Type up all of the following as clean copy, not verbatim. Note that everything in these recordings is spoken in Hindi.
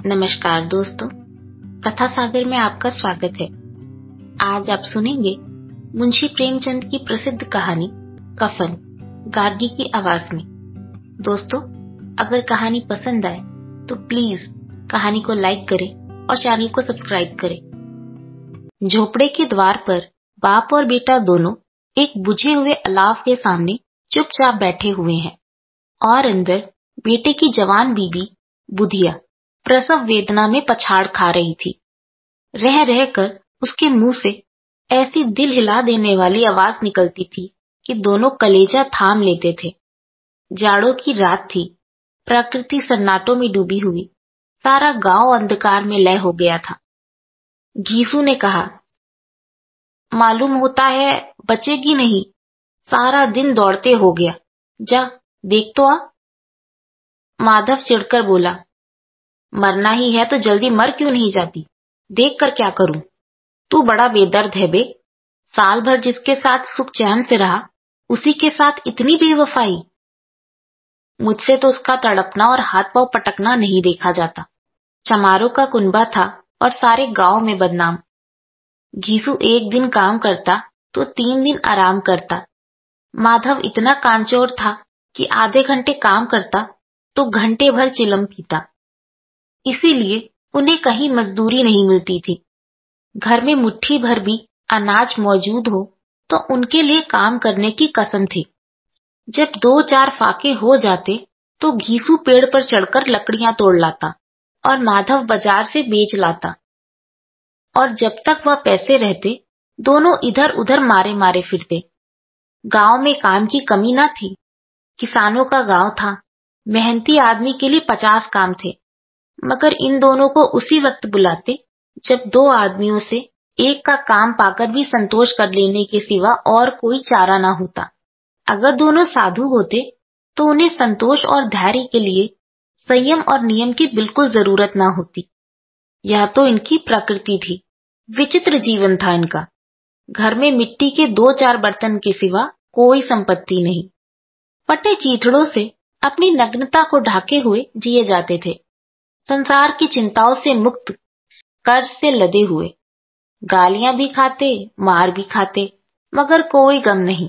नमस्कार दोस्तों, कथा सागर में आपका स्वागत है। आज आप सुनेंगे मुंशी प्रेमचंद की प्रसिद्ध कहानी कफन, गार्गी की आवाज में। दोस्तों, अगर कहानी पसंद आए तो प्लीज कहानी को लाइक करें और चैनल को सब्सक्राइब करें। झोपड़े के द्वार पर बाप और बेटा दोनों एक बुझे हुए अलाव के सामने चुपचाप बैठे हुए हैं और अंदर बेटे की जवान बीवी बुधिया प्रसव वेदना में पछाड़ खा रही थी। रह रहकर उसके मुंह से ऐसी दिल हिला देने वाली आवाज निकलती थी कि दोनों कलेजा थाम लेते थे। जाड़ों की रात थी, प्रकृति सन्नाटों में डूबी हुई, सारा गांव अंधकार में लय हो गया था। घीसू ने कहा, मालूम होता है बचेगी नहीं, सारा दिन दौड़ते हो गया, जा देख तो आ। माधव चिढ़कर बोला, मरना ही है तो जल्दी मर क्यों नहीं जाती, देख कर क्या करूं। तू बड़ा बेदर्द है बे, साल भर जिसके साथ सुख चैन से रहा उसी के साथ इतनी बेवफाई। मुझसे तो उसका तड़पना और हाथ पांव पटकना नहीं देखा जाता। चमारों का कुनबा था और सारे गांव में बदनाम। घीसू एक दिन काम करता तो 3 दिन आराम करता। माधव इतना कामचोर था कि आधे घंटे काम करता तो घंटे भर चिलम पीता। इसीलिए उन्हें कहीं मजदूरी नहीं मिलती थी। घर में मुट्ठी भर भी अनाज मौजूद हो तो उनके लिए काम करने की कसम थी। जब 2-4 फाके हो जाते तो घीसू पेड़ पर चढ़कर लकड़ियां तोड़ लाता और माधव बाजार से बेच लाता। और जब तक वह पैसे रहते दोनों इधर उधर मारे मारे फिरते। गांव में काम की कमी न थी। किसानों का गांव था, मेहनती आदमी के लिए 50 काम थे, मगर इन दोनों को उसी वक्त बुलाते जब 2 आदमियों से एक का काम पाकर भी संतोष कर लेने के सिवा और कोई चारा ना होता। अगर दोनों साधु होते तो उन्हें संतोष और धैर्य के लिए संयम और नियम की बिल्कुल जरूरत ना होती। यह तो इनकी प्रकृति थी। विचित्र जीवन था इनका। घर में मिट्टी के 2-4 बर्तन के सिवा कोई संपत्ति नहीं। फटे चीथड़ों से अपनी नग्नता को ढाके हुए जिए जाते थे। संसार की चिंताओं से मुक्त, कर्ज से लदे हुए। गालियां भी खाते, मार भी खाते, मगर कोई गम नहीं।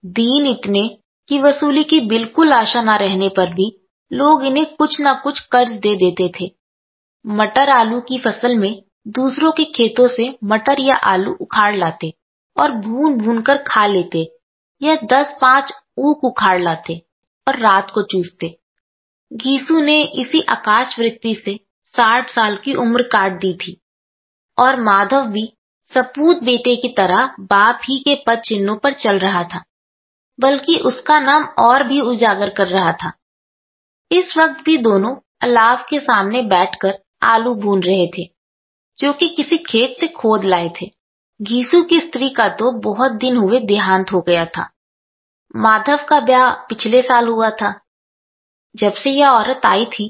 दीन इतने कि वसूली की बिल्कुल आशा न रहने पर भी लोग इन्हें कुछ न कुछ कर्ज दे देते थे। मटर आलू की फसल में दूसरों के खेतों से मटर या आलू उखाड़ लाते और भून भून कर खा लेते, या 10-5 ऊख उखाड़ लाते और रात को चूसते। घीसू ने इसी आकाश वृत्ति से 60 साल की उम्र काट दी थी और माधव भी सपूत बेटे की तरह बाप ही के पद चिन्हों पर चल रहा था, बल्कि उसका नाम और भी उजागर कर रहा था। इस वक्त भी दोनों अलाव के सामने बैठकर आलू भून रहे थे, जो कि किसी खेत से खोद लाए थे। घीसू की स्त्री का तो बहुत दिन हुए देहांत हो गया था। माधव का ब्याह पिछले साल हुआ था। जब से यह औरत आई थी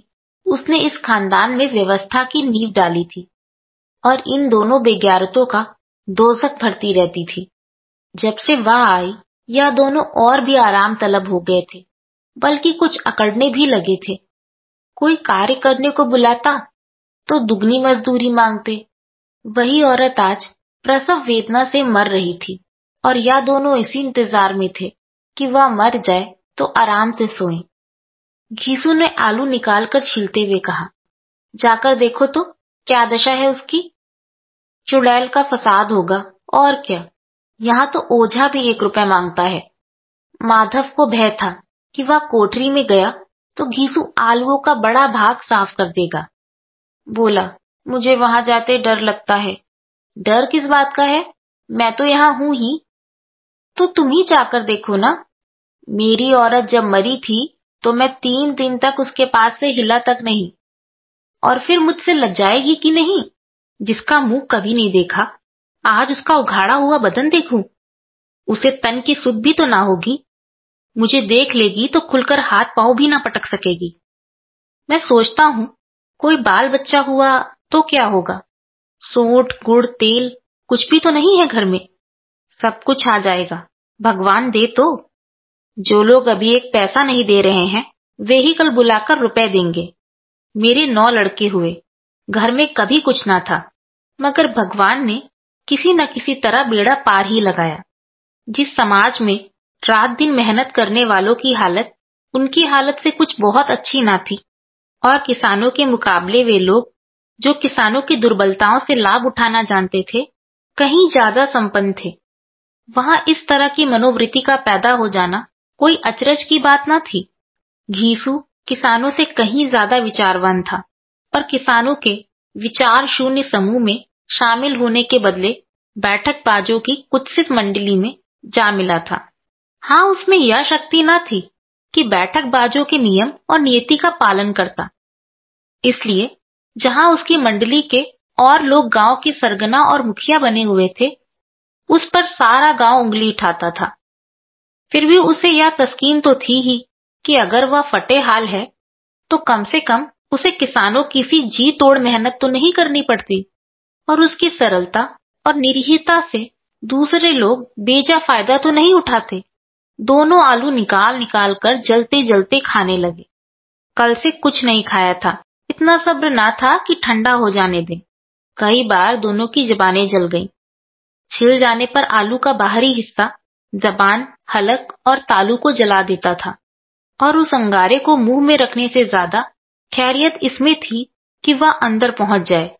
उसने इस खानदान में व्यवस्था की नींव डाली थी और इन दोनों बेगैरतों का दोजख भरती रहती थी। जब से वह आई यह दोनों और भी आराम तलब हो गए थे, बल्कि कुछ अकड़ने भी लगे थे। कोई कार्य करने को बुलाता तो दुगनी मजदूरी मांगते। वही औरत आज प्रसव वेदना से मर रही थी और यह दोनों इसी इंतजार में थे कि वह मर जाए तो आराम से सोएं। घीसू ने आलू निकालकर छीलते हुए कहा, जाकर देखो तो क्या दशा है उसकी। चुड़ैल का फसाद होगा और क्या, यहाँ तो ओझा भी 1 रुपया मांगता है। माधव को भय था कि वह कोठरी में गया तो घीसू आलूओं का बड़ा भाग साफ कर देगा। बोला, मुझे वहां जाते डर लगता है। डर किस बात का है, मैं तो यहाँ हूं ही। तो तुम ही जाकर देखो ना। मेरी औरत जब मरी थी तो मैं 3 दिन तक उसके पास से हिला तक नहीं। और फिर मुझसे लज्जाएगी कि नहीं, जिसका मुंह कभी नहीं देखा, आज उसका उघाड़ा हुआ बदन देखूं। उसे तन की सुध भी तो ना होगी। मुझे देख लेगी तो खुलकर हाथ पांव भी ना पटक सकेगी। मैं सोचता हूं कोई बाल बच्चा हुआ तो क्या होगा। सोंठ, गुड़, तेल कुछ भी तो नहीं है घर में। सब कुछ आ जाएगा, भगवान दे तो। जो लोग अभी 1 पैसा नहीं दे रहे हैं वे ही कल बुलाकर रुपए देंगे। मेरे 9 लड़के हुए। घर में कभी कुछ ना था, मगर भगवान ने किसी न किसी तरह बेड़ा पार ही लगाया। जिस समाज में रात दिन मेहनत करने वालों की हालत उनकी हालत से कुछ बहुत अच्छी ना थी, और किसानों के मुकाबले वे लोग जो किसानों की दुर्बलताओं से लाभ उठाना जानते थे, कहीं ज्यादा संपन्न थे। वहां इस तरह की मनोवृत्ति का पैदा हो जाना कोई अचरज की बात न थी। घीसू किसानों से कहीं ज्यादा विचारवान था, और किसानों के विचार शून्य समूह में शामिल होने के बदले बैठकबाजों की कुत्सित मंडली में जा मिला था। हाँ, उसमें यह शक्ति न थी कि बैठकबाजों के नियम और नियति का पालन करता। इसलिए जहां उसकी मंडली के और लोग गांव के सरगना और मुखिया बने हुए थे, उस पर सारा गांव उंगली उठाता था। फिर भी उसे यह तस्कीन तो थी ही कि अगर वह फटे हाल है तो कम से कम उसे किसानों की सी जी तोड़ मेहनत तो नहीं करनी पड़ती, और उसकी सरलता और निरीहता से दूसरे लोग बेजा फायदा तो नहीं उठाते। दोनों आलू निकाल निकाल कर जलते जलते खाने लगे। कल से कुछ नहीं खाया था, इतना सब्र ना था कि ठंडा हो जाने दें। कई बार दोनों की जबानें जल गईं। छिल जाने पर आलू का बाहरी हिस्सा जबान, हलक और तालू को जला देता था, और उस अंगारे को मुंह में रखने से ज्यादा खैरियत इसमें थी कि वह अंदर पहुंच जाए।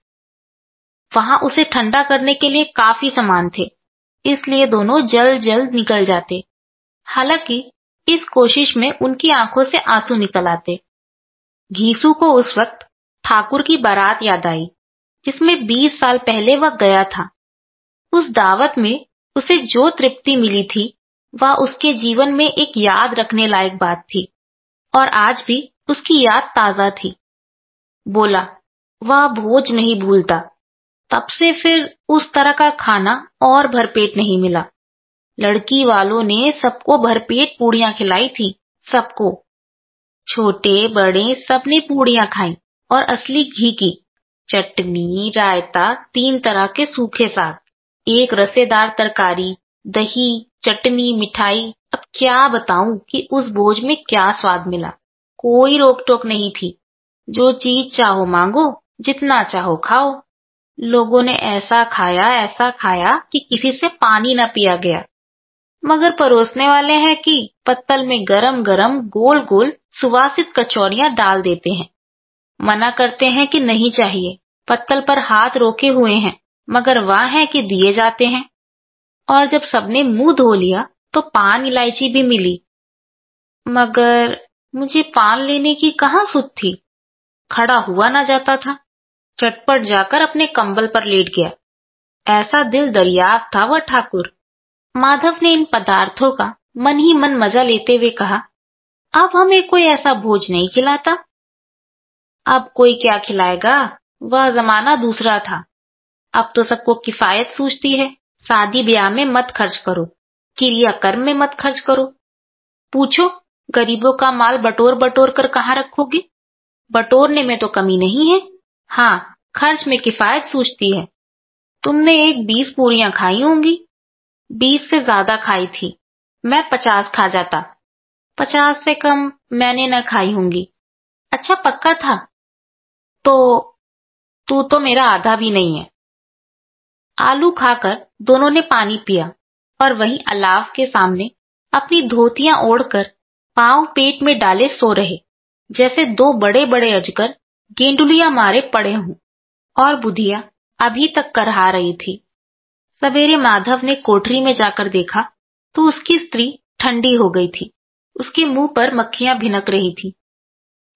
वहां उसे ठंडा करने के लिए काफी सामान थे, इसलिए दोनों जल्द जल्द निकल जाते। हालांकि इस कोशिश में उनकी आंखों से आंसू निकल आते। घीसू को उस वक्त ठाकुर की बारात याद आई, जिसमें 20 साल पहले वह गया था। उस दावत में उसे जो तृप्ति मिली थी, वह उसके जीवन में एक याद रखने लायक बात थी, और आज भी उसकी याद ताजा थी। बोला, वह भोज नहीं भूलता। तब से फिर उस तरह का खाना और भरपेट नहीं मिला। लड़की वालों ने सबको भरपेट पूड़ियां खिलाई थी, सबको। छोटे बड़े सबने पूड़ियां खाई, और असली घी की। चटनी, रायता, 3 तरह के सूखे साग, एक रसेदार तरकारी, दही, चटनी, मिठाई। अब क्या बताऊं कि उस भोज में क्या स्वाद मिला। कोई रोक टोक नहीं थी। जो चीज चाहो मांगो, जितना चाहो खाओ। लोगों ने ऐसा खाया कि किसी से पानी न पिया गया। मगर परोसने वाले हैं कि पत्तल में गरम गरम गोल गोल सुवासित कचौरियां डाल देते हैं। मना करते हैं कि नहीं चाहिए, पत्तल पर हाथ रोके हुए हैं, मगर वह है कि दिए जाते हैं। और जब सबने मुंह धो लिया तो पान इलायची भी मिली, मगर मुझे पान लेने की कहाँ सुध थी। खड़ा हुआ ना जाता था। चटपट जाकर अपने कंबल पर लेट गया। ऐसा दिल दरियाफ था वह ठाकुर। माधव ने इन पदार्थों का मन ही मन मजा लेते हुए कहा, अब हमें कोई ऐसा भोज नहीं खिलाता। अब कोई क्या खिलाएगा, वह जमाना दूसरा था। अब तो सबको किफायत सूझती है। शादी ब्याह में मत खर्च करो, क्रियाकर्म में मत खर्च करो। पूछो, गरीबों का माल बटोर बटोर कर कहाँ रखोगे। बटोरने में तो कमी नहीं है, हाँ, खर्च में किफायत सूझती है। तुमने एक 20 पूरियां खाई होंगी। 20 से ज्यादा खाई थी। मैं 50 खा जाता। 50 से कम मैंने न खाई होंगी। अच्छा, पक्का था। तो तू तो मेरा आधा भी नहीं है। आलू खाकर दोनों ने पानी पिया, और वहीं अलाव के सामने अपनी धोतियां ओढ़कर पांव पेट में डाले सो रहे, जैसे 2 बड़े बड़े अजगर गेंडुलिया मारे पड़े हों। और बुधिया अभी तक करहा रही थी। सवेरे माधव ने कोठरी में जाकर देखा तो उसकी स्त्री ठंडी हो गई थी। उसके मुंह पर मक्खियां भिनक रही थी।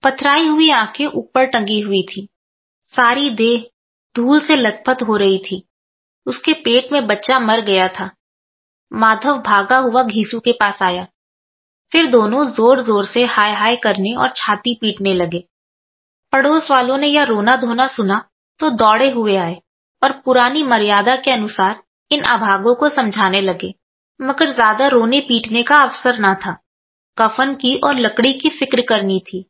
पथराई हुई आंखें ऊपर टंगी हुई थी। सारी देह धूल से लथपथ हो रही थी। उसके पेट में बच्चा मर गया था। माधव भागा हुआ घीसू के पास आया। फिर दोनों जोर जोर से हाय हाय करने और छाती पीटने लगे। पड़ोस वालों ने यह रोना धोना सुना तो दौड़े हुए आए और पुरानी मर्यादा के अनुसार इन अभागों को समझाने लगे, मगर ज्यादा रोने पीटने का अवसर न था। कफन की और लकड़ी की फिक्र करनी थी।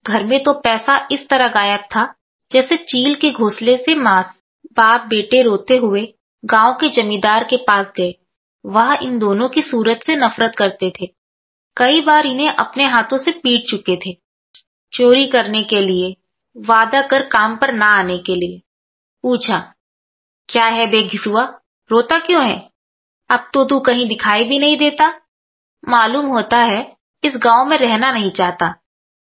घर में तो पैसा इस तरह गायब था जैसे चील के घोंसले से मांस। बाप बेटे रोते हुए गांव के जमींदार के पास गए। वह इन दोनों की सूरत से नफरत करते थे। कई बार इन्हें अपने हाथों से पीट चुके थे। चोरी करने के लिए वादा कर काम पर ना आने के लिए। पूछा, क्या है बे घिसुआ, रोता क्यों है? अब तो तू कहीं दिखाई भी नहीं देता। मालूम होता है इस गांव में रहना नहीं चाहता।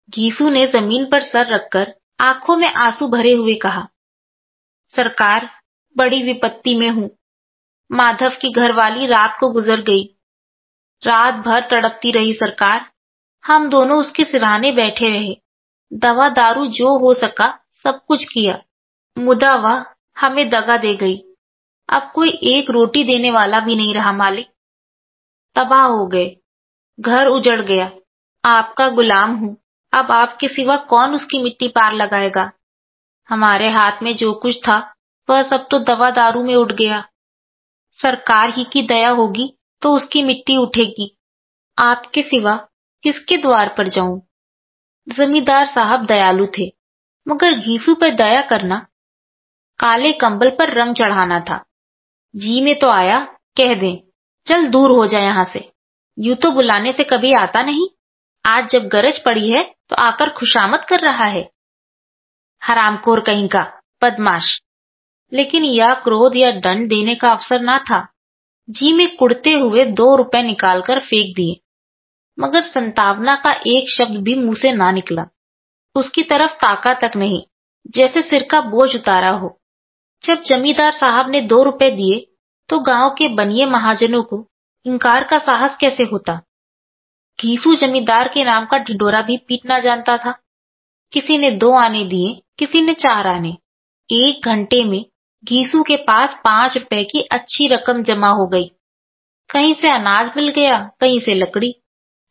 घीसू ने जमीन पर सर रखकर आंखों में आंसू भरे हुए कहा, सरकार, बड़ी विपत्ति में हूं। माधव की घरवाली रात को गुजर गई। रात भर तड़पती रही सरकार। हम दोनों उसके सिरहाने बैठे रहे। दवा दारू जो हो सका सब कुछ किया, मुदा वह हमें दगा दे गई। अब कोई एक रोटी देने वाला भी नहीं रहा मालिक। तबाह हो गए, घर उजड़ गया। आपका गुलाम हूं। अब आपके सिवा कौन उसकी मिट्टी पार लगाएगा? हमारे हाथ में जो कुछ था वह सब तो दवा दारू में उड़ गया। सरकार ही की दया होगी तो उसकी मिट्टी उठेगी। आपके सिवा किसके द्वार पर जाऊं? जमींदार साहब दयालु थे, मगर घीसू पर दया करना काले कंबल पर रंग चढ़ाना था। जी में तो आया, कह दें, चल दूर हो जाए यहां से। यूं तो बुलाने से कभी आता नहीं, आज जब गरज पड़ी है तो आकर खुशामद कर रहा है। हरामखोर कहीं का, बदमाश। लेकिन यह क्रोध या दंड देने का अवसर ना था। जी में कुड़ते हुए 2 रुपए निकालकर फेंक दिए, मगर संतावना का एक शब्द भी मुंह से ना निकला। उसकी तरफ ताका तक नहीं, जैसे सिर का बोझ उतारा हो। जब जमींदार साहब ने 2 रुपए दिए तो गांव के बनिए महाजनों को इनकार का साहस कैसे होता? घीसू जमींदार के नाम का ढिंडोरा भी पीटना जानता था। किसी ने 2 आने दिए, किसी ने 4 आने। 1 घंटे में घीसू के पास 5 रुपए की अच्छी रकम जमा हो गई। कहीं से अनाज मिल गया, कहीं से लकड़ी।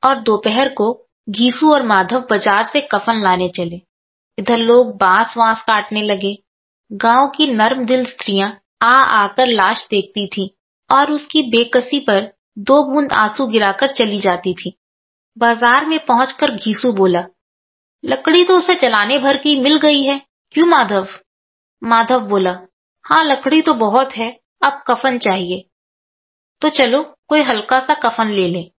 और दोपहर को घीसू और माधव बाजार से कफन लाने चले। इधर लोग बांस वांस काटने लगे। गांव की नर्म दिल स्त्रियां आ आकर लाश देखती थीं और उसकी बेकसी पर 2 बूंद आंसू गिराकर चली जाती थी। बाजार में पहुंचकर घीसू बोला, लकड़ी तो उसे जलाने भर की मिल गई है, क्यों माधव? माधव बोला, हाँ लकड़ी तो बहुत है, अब कफन चाहिए। तो चलो कोई हल्का सा कफन ले ले।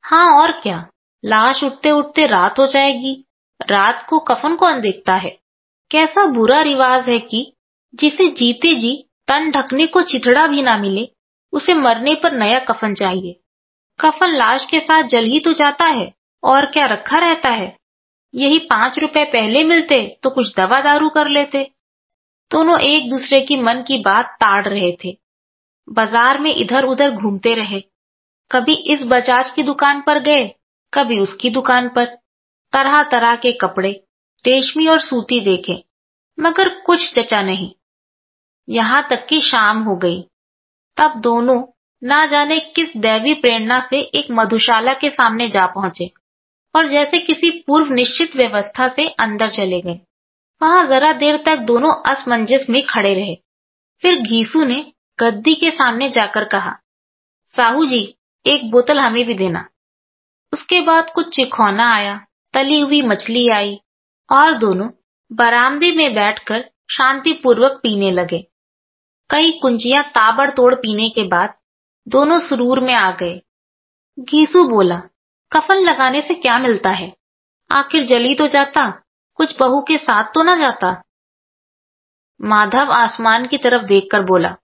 हाँ और क्या, लाश उठते उठते रात हो जाएगी। रात को कफन कौन देखता है? कैसा बुरा रिवाज है कि जिसे जीते जी तन ढकने को चिथड़ा भी ना मिले, उसे मरने पर नया कफन चाहिए। कफन लाश के साथ जल ही तो जाता है, और क्या रखा रहता है? यही 5 रुपए पहले मिलते तो कुछ दवा दारू कर लेते। दोनों एक दूसरे की मन की बात ताड़ रहे थे। बाजार में इधर उधर घूमते रहे। कभी इस बजाज की दुकान पर गए, कभी उसकी दुकान पर। तरह तरह के कपड़े, रेशमी और सूती देखे, मगर कुछ जचा नहीं। यहां तक कि शाम हो गई। तब दोनों ना जाने किस दैवी प्रेरणा से एक मधुशाला के सामने जा पहुंचे और जैसे किसी पूर्व निश्चित व्यवस्था से अंदर चले गए। वहां जरा देर तक दोनों असमंजस में खड़े रहे। फिर घीसू ने गद्दी के सामने जाकर कहा, साहू जी, एक बोतल हमें भी देना। उसके बाद कुछ चिखौना आया, तली हुई मछली आई और दोनों बरामदे में बैठकर शांतिपूर्वक पीने लगे। कई कुंजियां ताबड़तोड़ पीने के बाद दोनों सुरूर में आ गए। घीसू बोला, कफन लगाने से क्या मिलता है? आखिर जली तो जाता, कुछ बहू के साथ तो ना जाता। माधव आसमान की तरफ देखकर बोला,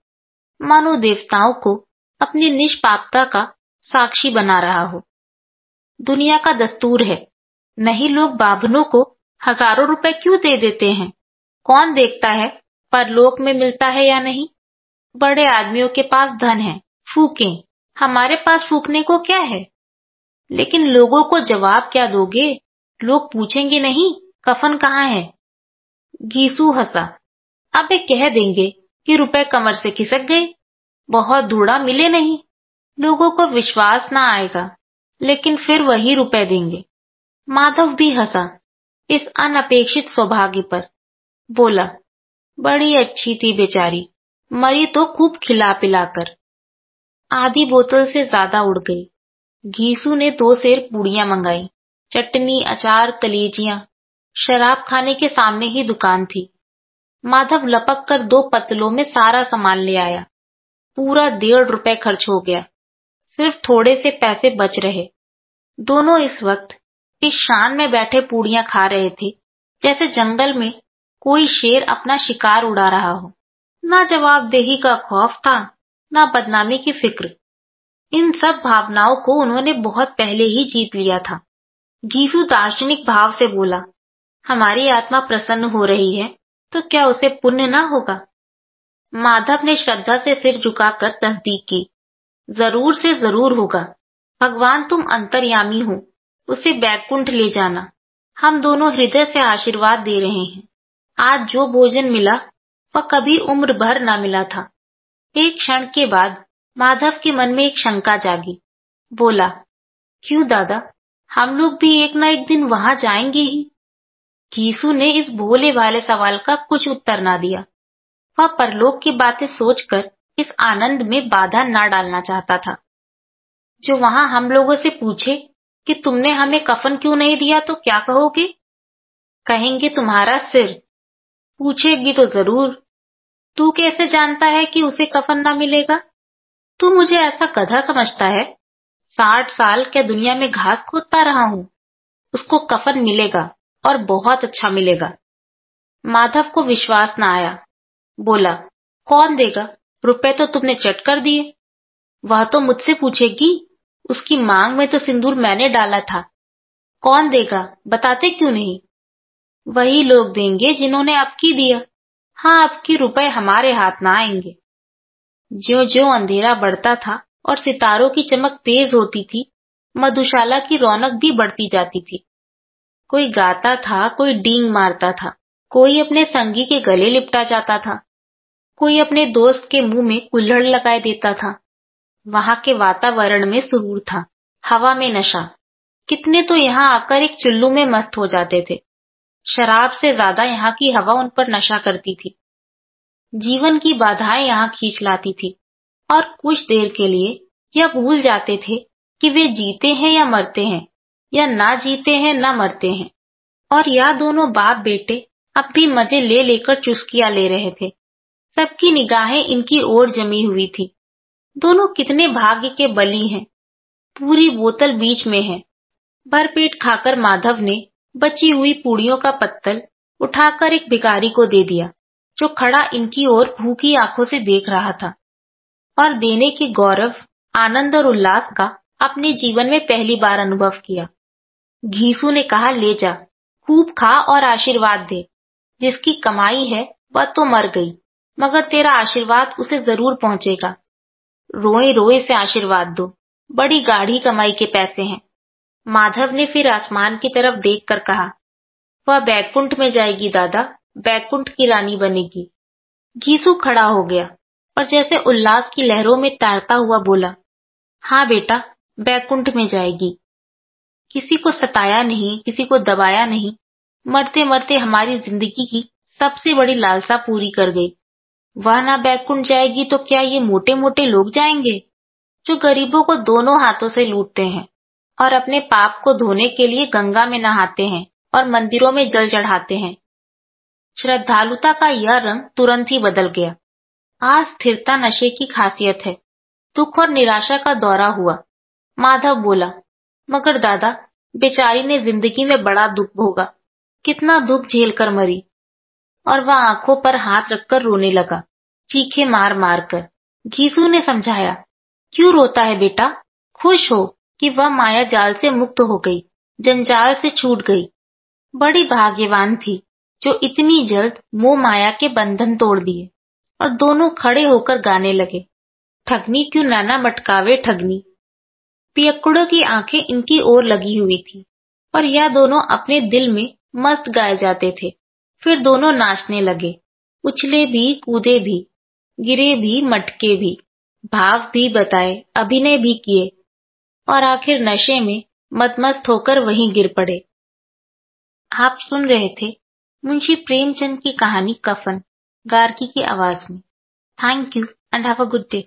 मानो देवताओं को अपनी निष्पापता का साक्षी बना रहा हो। दुनिया का दस्तूर है, नहीं लोग बाभनों को हजारों रुपए क्यों दे देते हैं? कौन देखता है परलोक में मिलता है या नहीं? बड़े आदमियों के पास धन है, फूकें, हमारे पास फूकने को क्या है? लेकिन लोगों को जवाब क्या दोगे? लोग पूछेंगे नहीं कफन कहाँ है? घीसू हंसा, अबे कह देंगे कि रुपए कमर से खिसक गए, बहुत धूड़ा मिले नहीं। लोगों को विश्वास ना आएगा, लेकिन फिर वही रुपए देंगे। माधव भी हंसा इस अनपेक्षित सौभाग्य पर। बोला, बड़ी अच्छी थी बेचारी, मरी तो खूब खिला पिलाकर। आधी बोतल से ज्यादा उड़ गई। घीसू ने 2 सेर पूड़ियां मंगाई, चटनी, अचार, कलेजियां। शराब खाने के सामने ही दुकान थी। माधव लपक कर 2 पतलों में सारा सामान ले आया। पूरा 1.5 रुपए खर्च हो गया। सिर्फ थोड़े से पैसे बच रहे। दोनों इस वक्त इस शान में बैठे पूड़ियां खा रहे थे जैसे जंगल में कोई शेर अपना शिकार उड़ा रहा हो। ना जवाबदेही का खौफ था, ना बदनामी की फिक्र। इन सब भावनाओं को उन्होंने बहुत पहले ही जीत लिया था। घीसू दार्शनिक भाव से बोला, हमारी आत्मा प्रसन्न हो रही है तो क्या उसे पुण्य ना होगा? माधव ने श्रद्धा से सिर झुकाकर तस्दीक की, जरूर से जरूर होगा। भगवान तुम अंतर्यामी हो, उसे बैकुंठ ले जाना। हम दोनों हृदय से आशीर्वाद दे रहे हैं। आज जो भोजन मिला वह कभी उम्र भर ना मिला था। एक क्षण के बाद माधव के मन में एक शंका जागी। बोला, क्यों दादा, हम लोग भी एक ना एक दिन वहां जाएंगे ही। घीसू ने इस भोले वाले सवाल का कुछ उत्तर ना दिया। वह परलोक की बातें सोचकर इस आनंद में बाधा ना डालना चाहता था। जो वहां हम लोगों से पूछे कि तुमने हमें कफन क्यों नहीं दिया तो क्या कहोगे? कहेंगे तुम्हारा सिर। पूछेगी तो जरूर, तू कैसे जानता है कि उसे कफन ना मिलेगा? तू मुझे ऐसा गधा समझता है? 60 साल क्या दुनिया में घास खोदता रहा हूं। उसको कफन मिलेगा और बहुत अच्छा मिलेगा। माधव को विश्वास न आया। बोला, कौन देगा? रुपए तो तुमने चट कर दिए। वह तो मुझसे पूछेगी, उसकी मांग में तो सिंदूर मैंने डाला था। कौन देगा, बताते क्यों नहीं? वही लोग देंगे जिन्होंने अबकी दिया। हाँ, अबकी रुपए हमारे हाथ ना आएंगे। ज्यों ज्यों अंधेरा बढ़ता था और सितारों की चमक तेज होती थी, मधुशाला की रौनक भी बढ़ती जाती थी। कोई गाता था, कोई डींग मारता था, कोई अपने संगी के गले लिपटा जाता था, कोई अपने दोस्त के मुंह में कुल्हड़ लगाए देता था। वहां के वातावरण में सुरूर था, हवा में नशा। कितने तो यहाँ आकर एक चुल्लू में मस्त हो जाते थे। शराब से ज्यादा यहाँ की हवा उन पर नशा करती थी। जीवन की बाधाएं यहाँ खींच लाती थी और कुछ देर के लिए यह भूल जाते थे कि वे जीते हैं या मरते हैं, या ना जीते हैं ना मरते हैं। और यह दोनों बाप बेटे अब भी मजे ले लेकर चुस्कियां ले रहे थे। सबकी निगाहें इनकी ओर जमी हुई थी। दोनों कितने भाग्य के बली हैं। पूरी बोतल बीच में है। भरपेट खाकर माधव ने बची हुई पूड़ियों का पत्तल उठाकर एक भिखारी को दे दिया, जो खड़ा इनकी ओर भूखी आंखों से देख रहा था। और देने के गौरव, आनंद और उल्लास का अपने जीवन में पहली बार अनुभव किया। घीसू ने कहा, ले जा, खूब खा और आशीर्वाद दे। जिसकी कमाई है वह तो मर गई, मगर तेरा आशीर्वाद उसे जरूर पहुंचेगा। रोए रोए से आशीर्वाद दो, बड़ी गाढ़ी कमाई के पैसे हैं। माधव ने फिर आसमान की तरफ देखकर कहा, वह बैकुंठ में जाएगी दादा, बैकुंठ की रानी बनेगी। घीसू खड़ा हो गया और जैसे उल्लास की लहरों में तैरता हुआ बोला, हाँ बेटा, बैकुंठ में जाएगी। किसी को सताया नहीं, किसी को दबाया नहीं। मरते मरते हमारी जिंदगी की सबसे बड़ी लालसा पूरी कर गई। वह ना बैकुंठ जाएगी तो क्या ये मोटे मोटे लोग जाएंगे, जो गरीबों को दोनों हाथों से लूटते हैं और अपने पाप को धोने के लिए गंगा में नहाते हैं और मंदिरों में जल चढ़ाते हैं। श्रद्धालुता का यह रंग तुरंत ही बदल गया। आज स्थिरता नशे की खासियत है। दुख और निराशा का दौरा हुआ। माधव बोला, मगर दादा, बेचारी ने जिंदगी में बड़ा दुख भोगा, कितना दुख झेल कर मरी। और वह आंखों पर हाथ रखकर रोने लगा, चीखे मार मार कर। घीसू ने समझाया, क्यों रोता है बेटा, खुश हो कि वह माया जाल से मुक्त हो गई, जंजाल से छूट गई। बड़ी भाग्यवान थी जो इतनी जल्द मोह माया के बंधन तोड़ दिए। और दोनों खड़े होकर गाने लगे, ठगनी क्यों नाना मटकावे ठगनी। पियक्कड़ों की आंखें इनकी ओर लगी हुई थी और यह दोनों अपने दिल में मस्त गाए जाते थे। फिर दोनों नाचने लगे, उछले भी, कूदे भी, गिरे भी, मटके भी, भाव भी बताए, अभिनय भी किए और आखिर नशे में मदमस्त होकर वहीं गिर पड़े। आप सुन रहे थे मुंशी प्रेमचंद की कहानी कफन, गार्गी की आवाज में। Thank you and have a good day.